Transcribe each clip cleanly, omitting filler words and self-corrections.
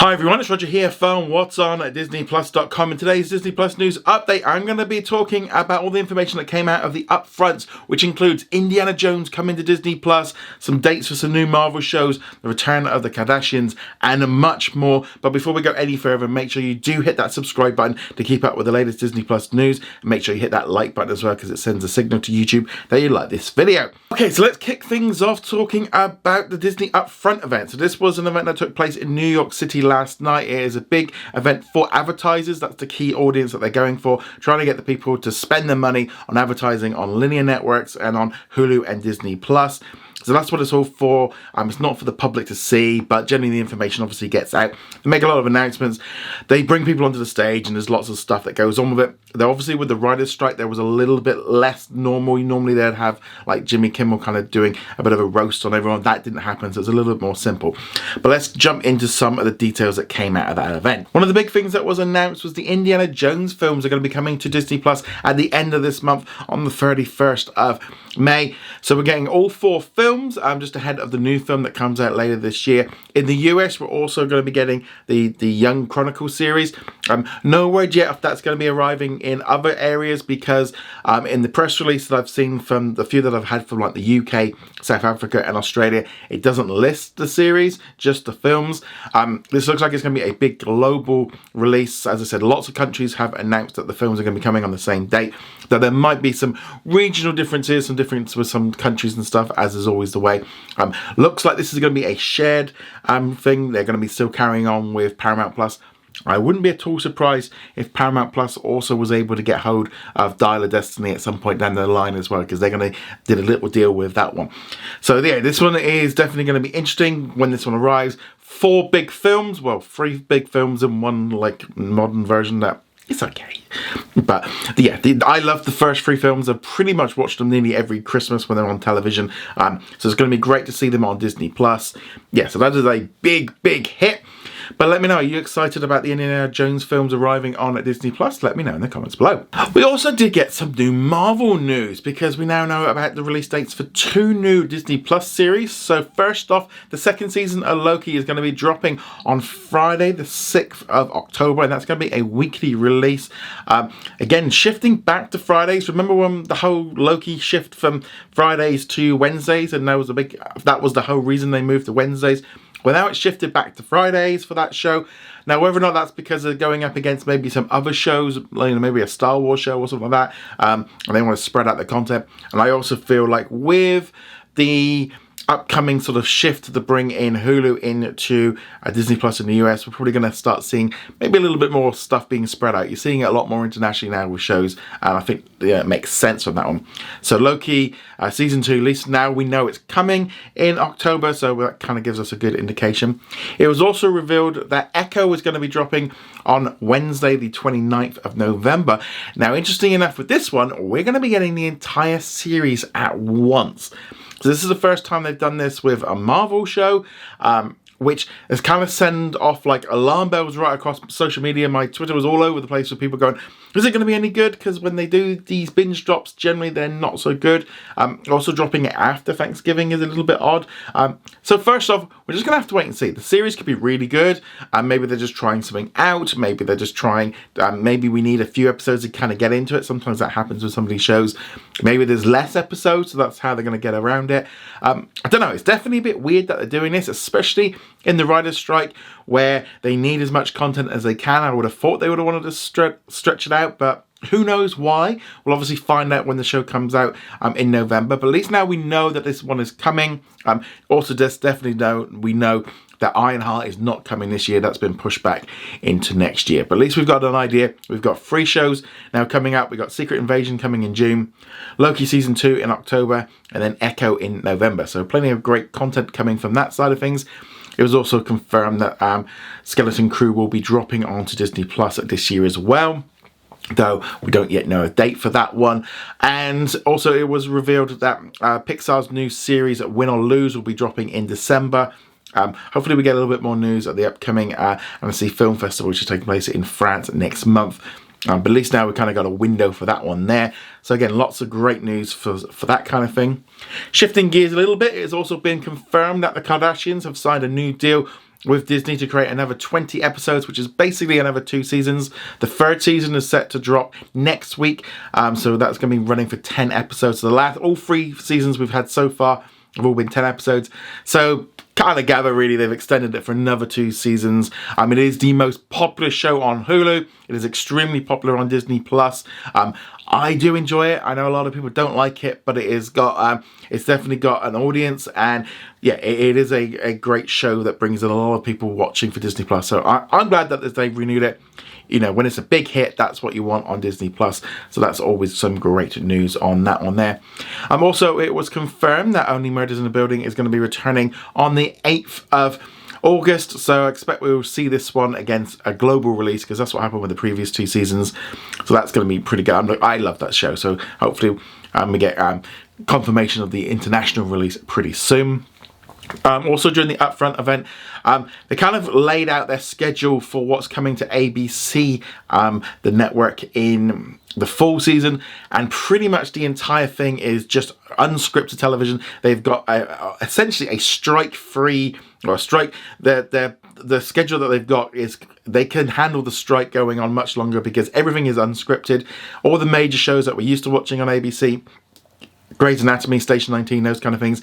Hi everyone, it's Roger here from What's On at DisneyPlus.com. In today's Disney Plus news update, I'm going to be talking about all the information that came out of the upfront, which includes Indiana Jones coming to Disney Plus, some dates for some new Marvel shows, the return of the Kardashians, and much more. But before we go any further, make sure you do hit that subscribe button to keep up with the latest Disney Plus news. And make sure you hit that like button as well, because it sends a signal to YouTube that you like this video. Okay, so let's kick things off talking about the Disney upfront event. So this was an event that took place in New York City last night. It is a big event for advertisers. That's the key audience that they're going for, trying to get the people to spend their money on advertising on linear networks and on Hulu and Disney Plus. So that's what it's all for. It's not for the public to see, but generally the information obviously gets out. They make a lot of announcements. They bring people onto the stage and there's lots of stuff that goes on with it. Though obviously with the writer's strike, there was a little bit less normal. Normally they'd have like Jimmy Kimmel kind of doing a bit of a roast on everyone. That didn't happen, so it's a little bit more simple. But let's jump into some of the details that came out of that event. One of the big things that was announced was the Indiana Jones films are going to be coming to Disney Plus at the end of this month on the 31st of May. So we're getting all 4 films just ahead of the new film that comes out later this year. In the US, we're also going to be getting the Young Chronicles series. No word yet if that's going to be arriving in other areas, because in the press release that I've seen from the few that I've had from like the UK, South Africa and Australia, it doesn't list the series, just the films. This looks like it's going to be a big global release. As I said, lots of countries have announced that the films are going to be coming on the same date. Though there might be some regional differences, some difference with some countries and stuff, as is always the way. Looks like this is going to be a shared thing. They're going to be still carrying on with Paramount Plus. I wouldn't be at all surprised if Paramount Plus also was able to get hold of Dial of Destiny at some point down the line as well, because they're going to do a little deal with that one. So yeah, this one is definitely going to be interesting when this one arrives. 4 big films, well, 3 big films and one like modern version that it's okay. But yeah, I love the first 3 films. I've pretty much watched them nearly every Christmas when they're on television. So it's going to be great to see them on Disney Plus. Yeah, so that is a big hit. But let me know, are you excited about the Indiana Jones films arriving on at Disney Plus? Let me know in the comments below. We also did get some new Marvel news, because we now know about the release dates for 2 new Disney Plus series. So first off, the 2nd season of Loki is going to be dropping on Friday the 6th of October, and that's going to be a weekly release. Again, shifting back to Fridays. Remember when the whole Loki shift from Fridays to Wednesdays, and that was the whole reason they moved to Wednesdays? Well, now it's shifted back to Fridays for that show. Now, whether or not that's because they're going up against maybe some other shows, like maybe a Star Wars show or something like that, and they want to spread out the content. And I also feel like with the upcoming sort of shift to bring in Hulu into Disney Plus in the US, we're probably going to start seeing maybe a little bit more stuff being spread out. You're seeing it a lot more internationally now with shows, and I think it makes sense from that one. So Loki season 2, at least now we know it's coming in October, so that kind of gives us a good indication. It was also revealed that Echo is going to be dropping on Wednesday the 29th of November. Now, interesting enough with this one, we're going to be getting the entire series at once. So this is the first time they've done this with a Marvel show, which has kind of sent off like alarm bells right across social media. My Twitter was all over the place with people going, is it going to be any good? Because when they do these binge drops, generally they're not so good. Also dropping it after Thanksgiving is a little bit odd. So first off, we're just going to have to wait and see. The series could be really good. Maybe they're just trying something out. Maybe they're just trying, maybe we need a few episodes to kind of get into it. Sometimes that happens with some of these shows. Maybe there's less episodes, so that's how they're going to get around it. I don't know. It's definitely a bit weird that they're doing this, especially in the writer's strike, where they need as much content as they can. I would have thought they would have wanted to stretch it out, but who knows why? We'll obviously find out when the show comes out in November. But at least now we know that this one is coming. Also, we know that Ironheart is not coming this year. That's been pushed back into next year. But at least we've got an idea. We've got 3 shows now coming up. We've got Secret Invasion coming in June, Loki Season 2 in October, and then Echo in November. So plenty of great content coming from that side of things. It was also confirmed that Skeleton Crew will be dropping onto Disney Plus this year as well, though we don't yet know a date for that one. And also it was revealed that Pixar's new series Win or Lose will be dropping in December. Hopefully we get a little bit more news at the upcoming Annecy Film Festival, which is taking place in France next month. But at least now we've kind of got a window for that one there. So again, lots of great news for that kind of thing. Shifting gears a little bit, it's also been confirmed that the Kardashians have signed a new deal with Disney to create another 20 episodes, which is basically another 2 seasons. The 3rd season is set to drop next week, so that's going to be running for 10 episodes. So all 3 seasons we've had so far have all been 10 episodes. So kind of gather really they've extended it for another 2 seasons. It is the most popular show on Hulu. It is extremely popular on Disney Plus. I do enjoy it. I know a lot of people don't like it, but it's definitely got an audience, and yeah, it is a great show that brings in a lot of people watching for Disney Plus. So I'm glad that they've renewed it. You know, when it's a big hit, that's what you want on Disney Plus. So that's always some great news on that one there. Also, it was confirmed that Only Murders in the Building is going to be returning on the 8th of August. So I expect we will see this one against a global release, because that's what happened with the previous 2 seasons. So that's going to be pretty good. I love that show. So hopefully we get confirmation of the international release pretty soon. Also during the upfront event, they kind of laid out their schedule for what's coming to ABC, the network, in the fall season, and pretty much the entire thing is just unscripted television. They've got essentially a strike-free, or a strike. The schedule that they've got is they can handle the strike going on much longer because everything is unscripted. All the major shows that we're used to watching on ABC, Grey's Anatomy, Station 19, those kind of things,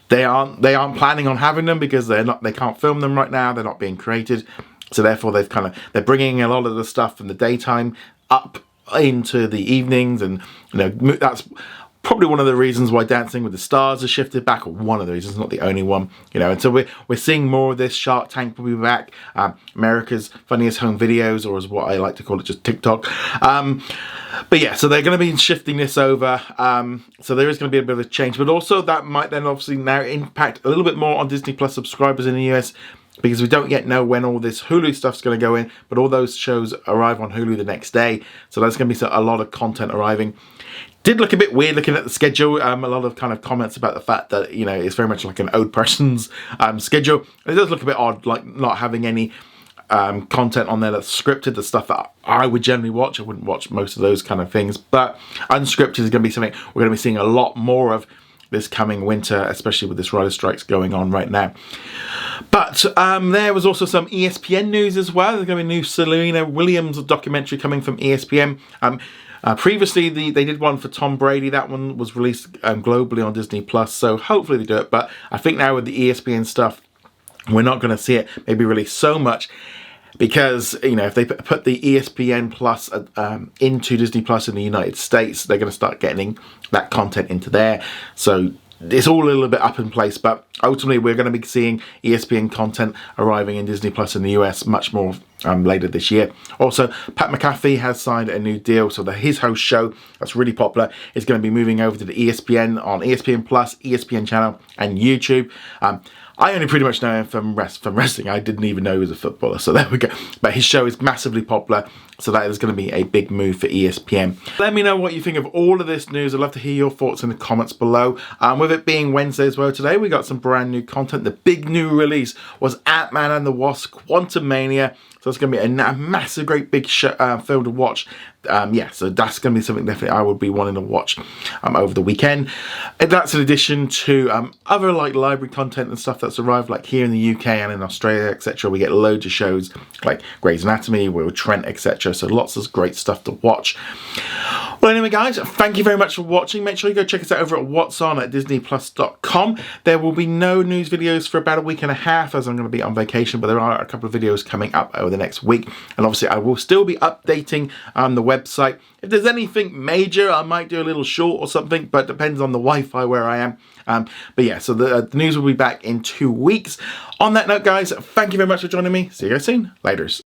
they aren't planning on having them because they can't film them right now. They're not being created, so therefore they're bringing a lot of the stuff from the daytime up into the evenings, and you know, that's probably one of the reasons why Dancing with the Stars has shifted back, or one of the reasons, not the only one, you know. And so we're seeing more of this. Shark Tank will be back, America's Funniest Home Videos, or as what I like to call it, just TikTok. But yeah, so they're going to be shifting this over. So there is going to be a bit of a change, but also that might then obviously now impact a little bit more on Disney Plus subscribers in the US, because we don't yet know when all this Hulu stuff's going to go in, but all those shows arrive on Hulu the next day. So there's going to be a lot of content arriving. Did look a bit weird looking at the schedule. A lot of kind of comments about the fact that, you know, it's very much like an old person's schedule. It does look a bit odd, like not having any content on there that's scripted, the stuff that I would generally watch. I wouldn't watch most of those kind of things, but unscripted is going to be something we're going to be seeing a lot more of this coming winter, especially with this writer strikes going on right now. But there was also some ESPN news as well. There's going to be a new Serena Williams documentary coming from ESPN. Previously, they did one for Tom Brady. That one was released globally on Disney Plus, so hopefully they do it. But I think now with the ESPN stuff, we're not going to see it maybe released so much, because, you know, if they put the ESPN Plus into Disney Plus in the United States, they're going to start getting that content into there. So it's all a little bit up in place, but ultimately we're going to be seeing ESPN content arriving in Disney Plus in the US much more later this year. Also, Pat McAfee has signed a new deal, so that his host show that's really popular is going to be moving over to the ESPN on ESPN Plus, ESPN channel, and YouTube. I only pretty much know him from wrestling. I didn't even know he was a footballer, so there we go. But his show is massively popular, so that is going to be a big move for ESPN. Let me know what you think of all of this news. I'd love to hear your thoughts in the comments below. With it being Wednesday as well today, we got some brand new content. The big new release was Ant-Man and the Wasp: Quantumania. So it's going to be a massive, great big film to watch. Yeah, so that's going to be something definitely I would be wanting to watch over the weekend. And that's in addition to other like library content and stuff that's arrived, like here in the UK and in Australia, etc. We get loads of shows like Grey's Anatomy, Will Trent, etc. So lots of great stuff to watch. Well, anyway, guys, thank you very much for watching. Make sure you go check us out over at What's On at DisneyPlus.com. There will be no news videos for about a week and a half, as I'm going to be on vacation, but there are a couple of videos coming up over the next week. And obviously, I will still be updating the website. If there's anything major, I might do a little short or something, but it depends on the Wi-Fi where I am. But yeah, so the news will be back in 2 weeks. On that note, guys, thank you very much for joining me. See you guys soon. Laters.